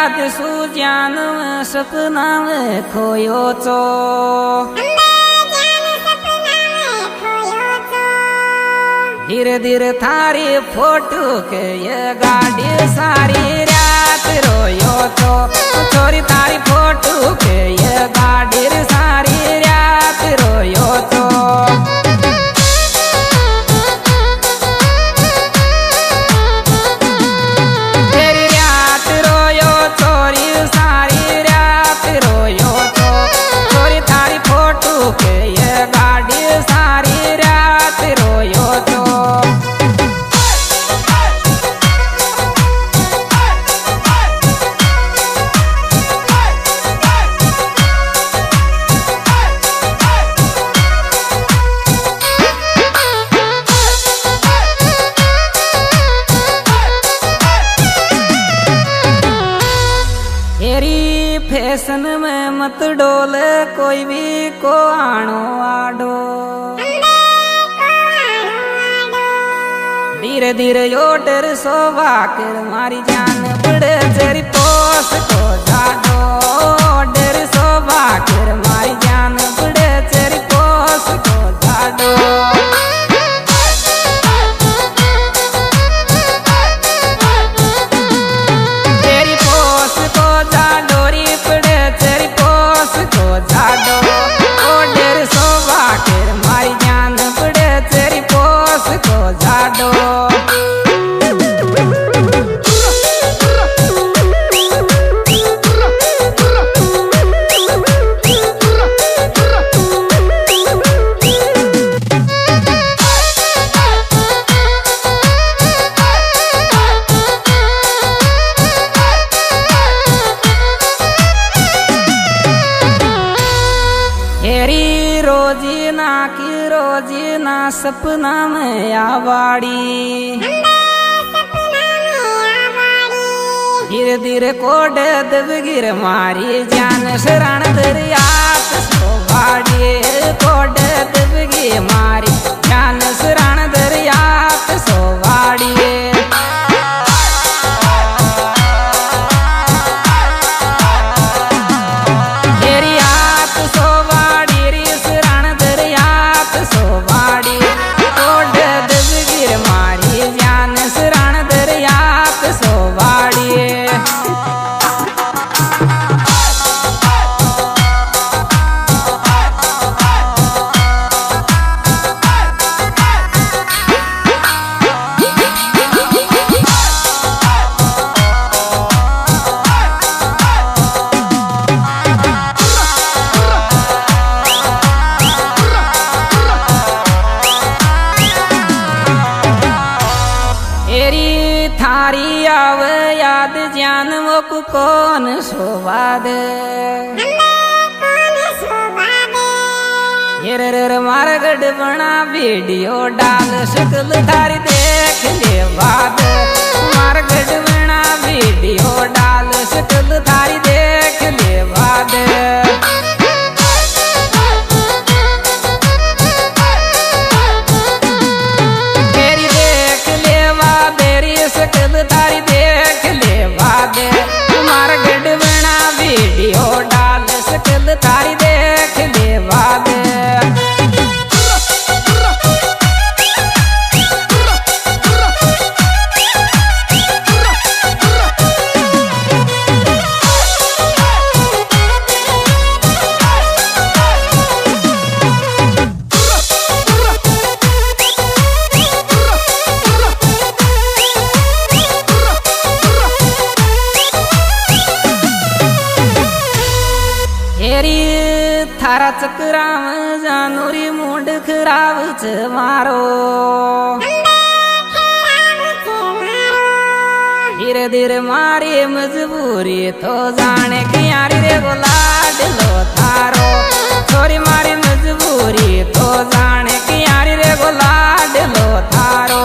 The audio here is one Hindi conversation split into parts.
याद सूज्यान सपना में खोयो चो धीरे धीरे थारी फोटो के ये गाड़ी सारी रात रोयो तो छोरी थारी फोटो के ये गाड़ी सारी रात रोयो तो तेरी रात रोयो छोरी सारी रात रोयो तो छोरी थारी फोटो के ये गाड़ी सारी रात रोयो तो फैशन में मत डोले कोई भी को आनो आडो धीरे धीरे योटर सोवा कर मारी जान बड़े तेरी पोस को जाडो डर सोवा कर मारी जान बड़े तेरी पोस को जाडो जाडो ओडर सोवा कर मारी जान पड़े तेरी पोस को जाडो रोजीना सपना में आवाड़ी धीरे धीरे कोड दबगिर मारी जान शरण दरिया सोवाड़ी कोड दबगी मारी जान शरण दरिया सोवाड़ी थारी आव याद जान वो कौन सोवाद हिर मारगढ़ बना वीडियो डाल शकल थारी देख ले बाद मारगढ़ बना वीडियो डाल शकल थारी देख ले बाद शकल थारी देख ले वादे तुम्हारा गढ़ बना वीडियो डाल शकल थारी देख ले वादे थारा चक्राम जानूरी मुंड खराब च मारो धीरे धीरे मारी मजबूरी तो जाने की यारी रे गुलाड लो थारो छोरी मारी मजबूरी तो जाने की यारी रे गुलाड लो थारो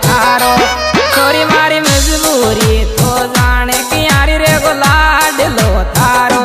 थारो छोरी मारी मजबूरी तो जाने की यारी रे गुलाड लो थारो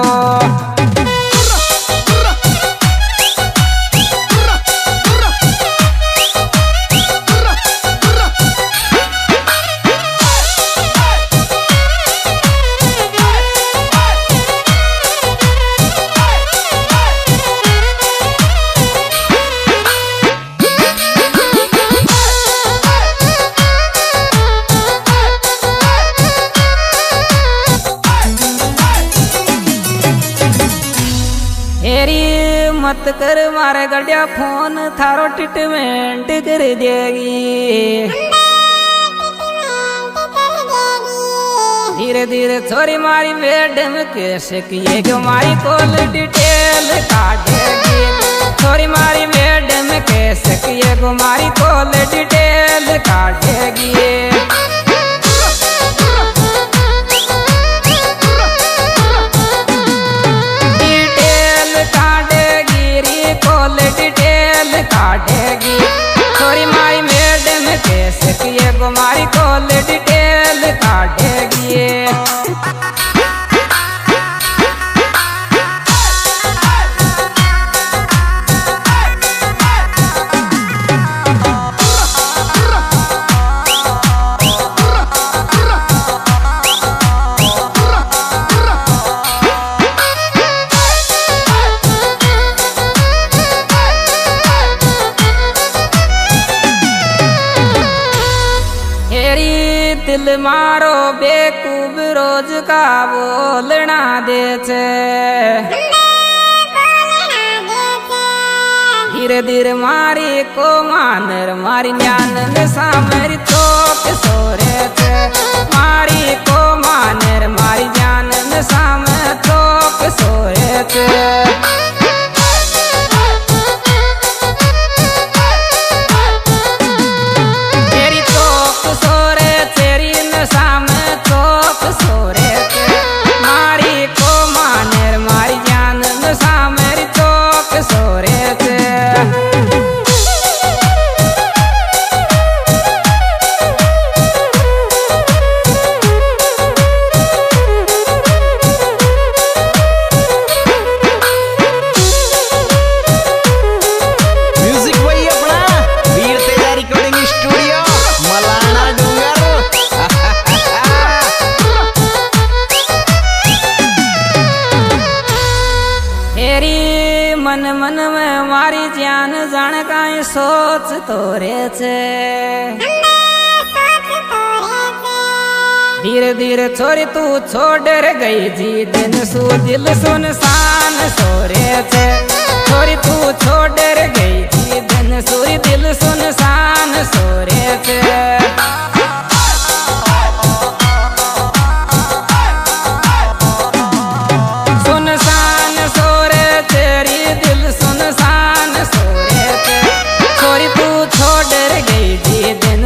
मत कर मारे गड्या फोन थारो ट्रीटमेंट कर देगी। धीरे धीरे छोरी मारी मैडम कैसे किए कि मारी कॉल डिटेल काटेगी। छोरी मारी मैडम कैसे किए कि मारी कॉल डिटेल काटेगी। काटेगी छोरी मारी मैडम कैसे किए गुमारी कॉल डिटेल काटेगी। दिल मारो बेकूब रोज का बोलना दे छे। धीरे धीरे मारी को मानर मारी ज्ञान सामरी चौक सोरे छे। मारी को मानर मारी ज्ञान साम चौक सोरे छे। मन मन में मारी जान जान काई सोच तोरे छे। धीरे धीरे छोरी तू छोड़ गई जी दिन सु दिल सुनसान सोरे छे। छोरी तू छोड़ गई जी दिन सूरी दिल सुनसान सोरे छे।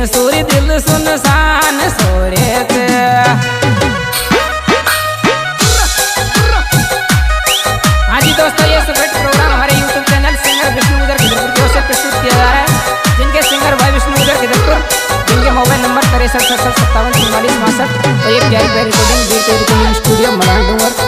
सूरी दिल सुनसान सोरे थे। हाँ जी दोस्तों, ये सुपर प्रोग्राम हमारे YouTube चैनल सिंगर विष्णु उदर खिदरपुर की ओर से प्रस्तुत किया जा रहा है, जिनके सिंगर भाई विष्णु उदर खिदरपुर, जिनके मोबाइल नंबर 63 67 57 44 62 और एक प्यारी प्यारी रिकॉर्डिंग स्टूडियो मलाड डूंगर।